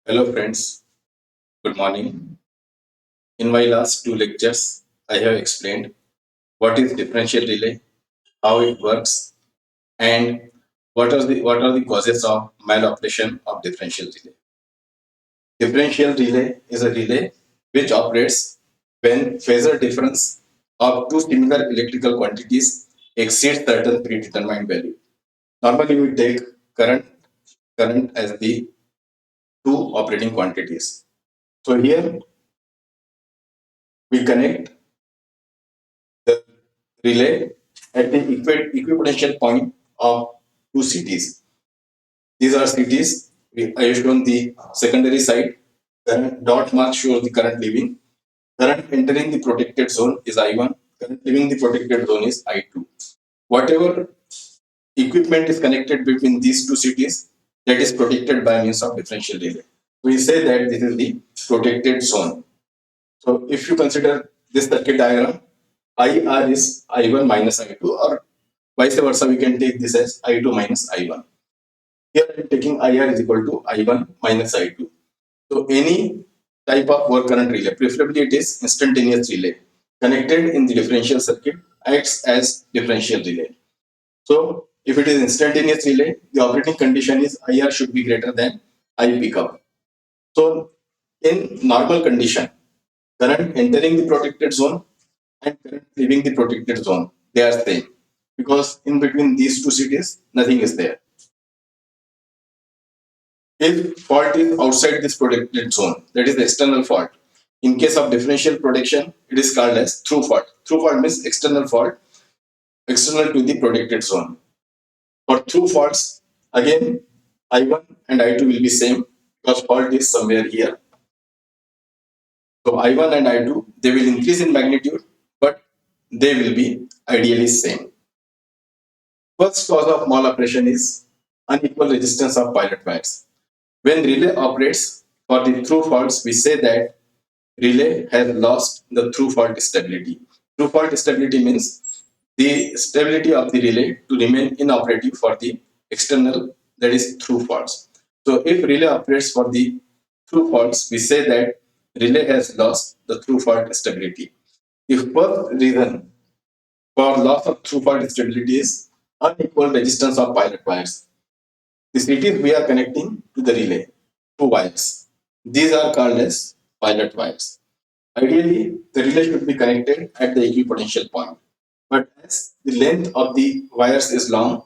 Hello friends, good morning. In my last two lectures, I have explained what is differential relay, how it works, and what are the causes of maloperation of differential relay. Differential relay is a relay which operates when phasor difference of two similar electrical quantities exceeds certain predetermined value. Normally, we take current as the two operating quantities. So here we connect the relay at the equipotential point of two cities. These are cities. I have shown the secondary side. Current dot mark shows the current leaving. Current entering the protected zone is I1. Current leaving the protected zone is I2. Whatever equipment is connected between these two cities, that is protected by means of differential relay. We say that this is the protected zone. So if you consider this circuit diagram, IR is I1 minus I2, or vice versa, we can take this as I2 minus I1. Here I am taking IR is equal to I1 minus I2. So any type of work current relay, preferably it is instantaneous relay, connected in the differential circuit acts as differential relay. So if it is instantaneous relay, the operating condition is IR should be greater than I pickup. So in normal condition, current entering the protected zone and current leaving the protected zone, they are same, because in between these two cities, nothing is there. If fault is outside this protected zone, that is the external fault. In case of differential protection, it is called as through fault. Through fault means external fault, external to the protected zone. For through faults, again, I1 and I2 will be same because fault is somewhere here. So I1 and I2, they will increase in magnitude, but they will be ideally same. First cause of maloperation is unequal resistance of pilot wires. When relay operates for the through faults, we say that relay has lost the through fault stability. Through fault stability means the stability of the relay to remain inoperative for the external, that is through faults. So if relay operates for the through faults, we say that relay has lost the through fault stability. The first reason for loss of through fault stability is unequal resistance of pilot wires. The cities we are connecting to the relay, two wires. These are called as pilot wires. Ideally, the relay should be connected at the equipotential point. But as the length of the wires is long,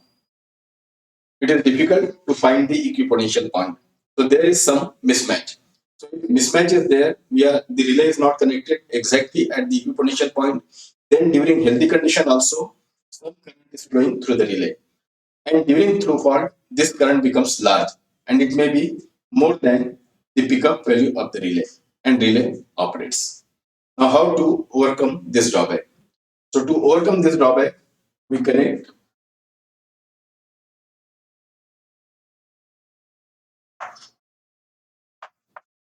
it is difficult to find the equipotential point. So there is some mismatch. So if mismatch is there, the relay is not connected exactly at the equipotential point. Then during healthy condition also, some current is flowing through the relay. And during through fault, this current becomes large and it may be more than the pickup value of the relay, and relay operates. Now, how to overcome this drawback? So, to overcome this drawback, we connect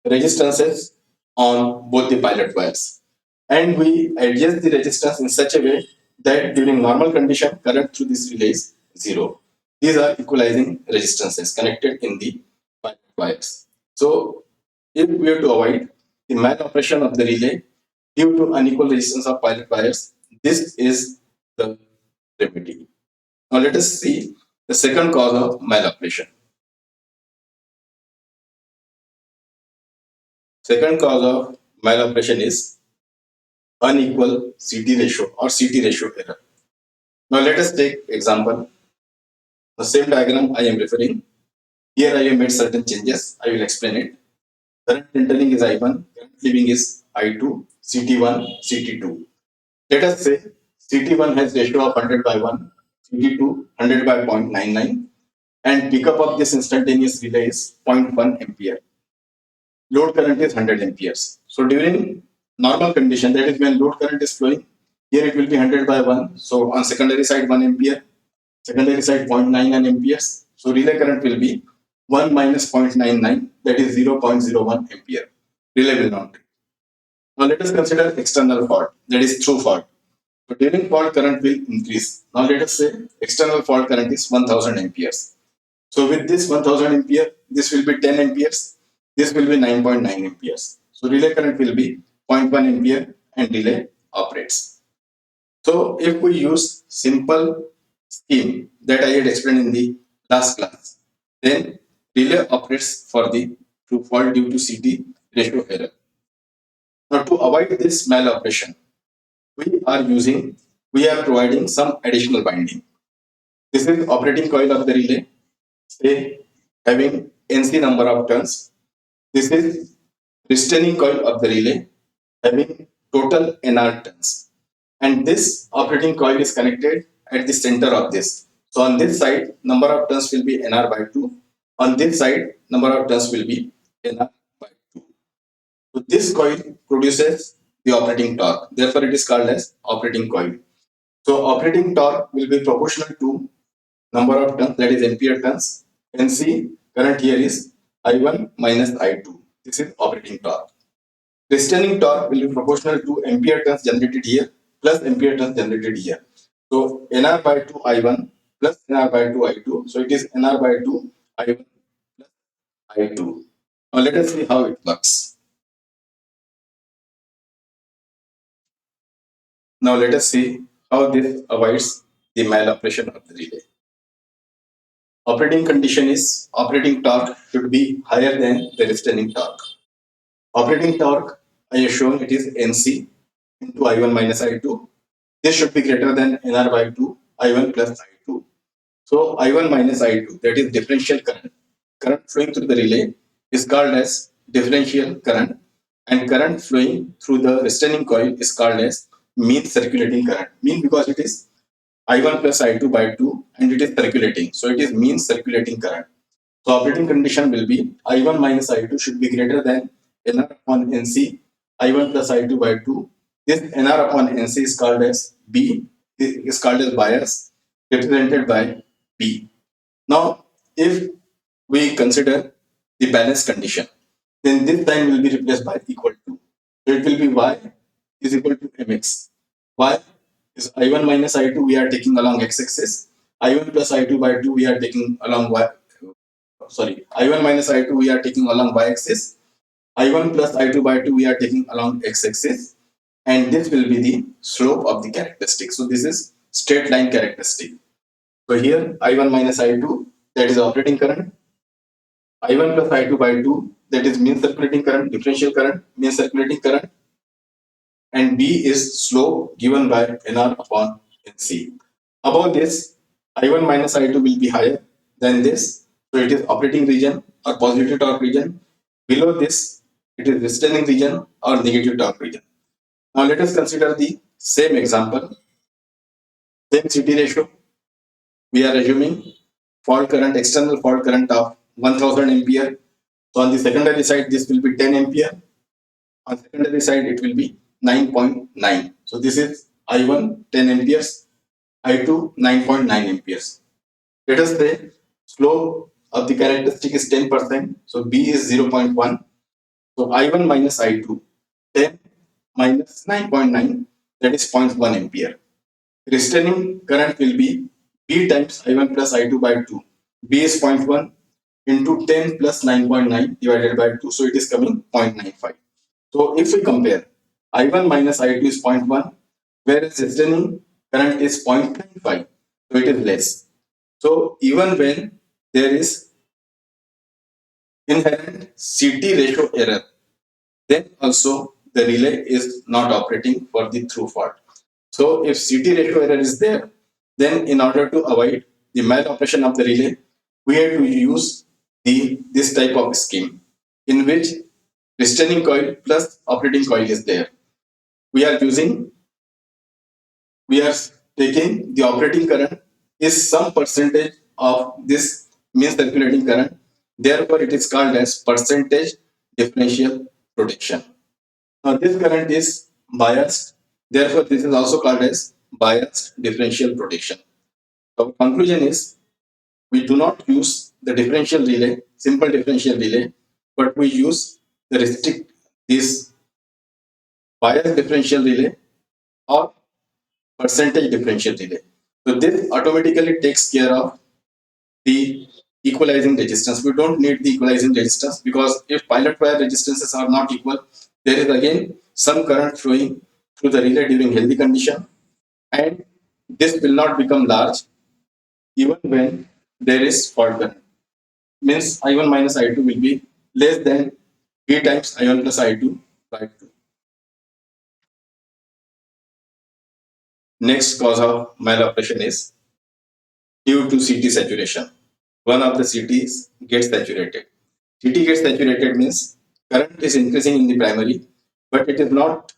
resistances on both the pilot wires, and we adjust the resistance in such a way that during normal condition, current through this relay is zero. These are equalizing resistances connected in the pilot wires. So, if we have to avoid the maloperation of the relay due to unequal resistance of pilot wires, this is the remedy. Now let us see the second cause of maloperation. Second cause of maloperation is unequal CT ratio or CT ratio error. Now let us take example. The same diagram I am referring. Here I have made certain changes. I will explain it. Current entering is I1, current leaving is I2, CT1, CT2. Let us say CT1 has ratio of 100 by 1, CT2 100 by 0.99, and pickup of this instantaneous relay is 0.1 ampere. Load current is 100 amperes. So during normal condition, that is when load current is flowing, here it will be 100 by 1. So on secondary side 1 ampere, secondary side 0.99 amperes. So relay current will be 1 minus 0.99, that is 0.01 ampere. Relay will not. Now let us consider external fault, that is through fault. So during fault current will increase. Now let us say external fault current is 1000 amperes. So with this 1000 ampere, this will be 10 amperes. This will be 9.9 amperes. So relay current will be zero point 0.1 ampere and relay operates. So if we use simple scheme that I had explained in the last class, then relay operates for the true fault due to CT ratio error. Now to avoid this maloperation, we are providing some additional binding. This is operating coil of the relay, say having NC number of turns. This is restraining coil of the relay having total NR turns. And this operating coil is connected at the center of this. So on this side, number of turns will be NR by 2. On this side, number of turns will be NR by 2. So this coil produces the operating torque. Therefore, it is called as operating coil. So operating torque will be proportional to number of turns, that is ampere turns. NC current here is I1 minus I2. This is operating torque. Restraining torque will be proportional to ampere turns generated here plus ampere turns generated here. So NR by 2 I1 plus NR by 2 I2. So it is NR by 2 I1 plus I2. Now let us see how it works. Now let us see how this avoids the maloperation of the relay. Operating condition is operating torque should be higher than the restraining torque. Operating torque, I have shown it is NC into I1 minus I2. This should be greater than NR by 2, I1 plus I2. So I1 minus I2, that is differential current. Current flowing through the relay is called as differential current, and current flowing through the restraining coil is called as mean circulating current. Mean because it is I1 plus I2 by 2 and it is circulating. So it is mean circulating current. So operating condition will be I1 minus I2 should be greater than NR upon NC, I1 plus I2 by 2. This NR upon NC is called as B, is called as bias, represented by B. Now, if we consider the balance condition, then this sign will be replaced by equal to. So it will be Y is equal to Mx. Y is I1 minus I2 we are taking along x-axis. I1 plus I2 by 2 we are taking along y. Sorry, I1 minus I2 we are taking along y-axis. I1 plus I2 by 2 we are taking along x-axis. And this will be the slope of the characteristic. So this is straight line characteristic. So here I1 minus I2, that is operating current. I1 plus I2 by 2, that is mean circulating current, differential current, mean circulating current. And B is slope given by NR upon NC. Above this, I1 minus I2 will be higher than this. So it is operating region or positive torque region. Below this, it is restraining region or negative torque region. Now let us consider the same example, same CT ratio. We are assuming fault current, external fault current of 1000 ampere. So on the secondary side, this will be 10 ampere. On secondary side, it will be 9.9. So this is I1 10 amperes, I2 9.9 amperes. Let us say slope of the characteristic is 10%. So B is 0.1. So I1 minus I2, 10 minus 9.9, that is 0.1 ampere. Restraining current will be B times I1 plus I2 by 2. B is 0.1 into 10 plus 9.9 divided by 2. So it is coming 0.95. So if we compare, I1 minus I2 is 0.1, whereas restraining current is 0.95. So it is less. So even when there is inherent CT ratio error, then also the relay is not operating for the through fault. So if CT ratio error is there, then in order to avoid the maloperation of the relay, we have to use this type of scheme in which restraining coil plus operating coil is there. We are taking the operating current is some percentage of this mean circulating current. Therefore, it is called as percentage differential protection. Now, this current is biased. Therefore, this is also called as biased differential protection. So, conclusion is we do not use the differential relay, simple differential relay, but we use the this biased differential relay or percentage differential relay. So this automatically takes care of the equalizing resistance. We don't need the equalizing resistance because if pilot wire resistances are not equal, there is again some current flowing through the relay during healthy condition, and this will not become large even when there is fault current. Means I1 minus I2 will be less than V times I1 plus I2 by 2. Next cause of maloperation is due to CT saturation. One of the CTs gets saturated. CT gets saturated means current is increasing in the primary, but it is not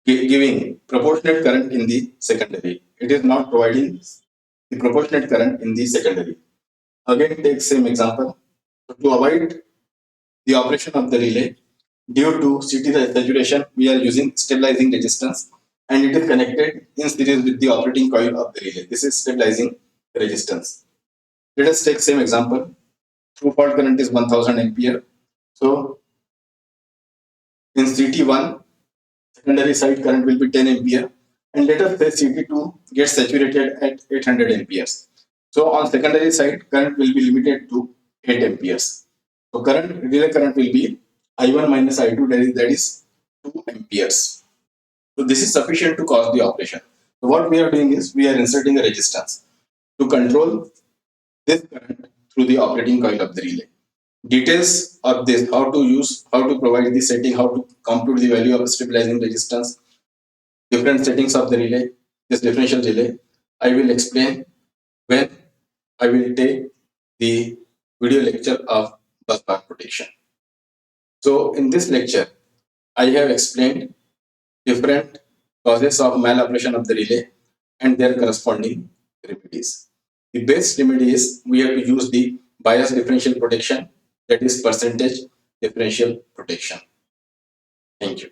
giving proportionate current in the secondary. It is not providing the proportionate current in the secondary. Again, take same example. So to avoid the operation of the relay, due to CT saturation, we are using stabilizing resistance, and it is connected in series with the operating coil of the relay. This is stabilizing resistance. Let us take same example. Through fault current is 1000 ampere. So in CT1, secondary side current will be 10 ampere, and let us say CT2 gets saturated at 800 amperes. So on secondary side, current will be limited to 8 amperes. So relay current will be I1 minus I2, that is 2 amperes. So this is sufficient to cause the operation. So what we are doing is we are inserting a resistance to control this current through the operating coil of the relay. Details of this, how to provide the setting, how to compute the value of stabilizing resistance, different settings of the relay, this differential relay, I will explain when I will take the video lecture of bus bar protection. So in this lecture, I have explained different causes of maloperation of the relay and their corresponding remedies. The best remedy is we have to use the bias differential protection, that is percentage differential protection. Thank you.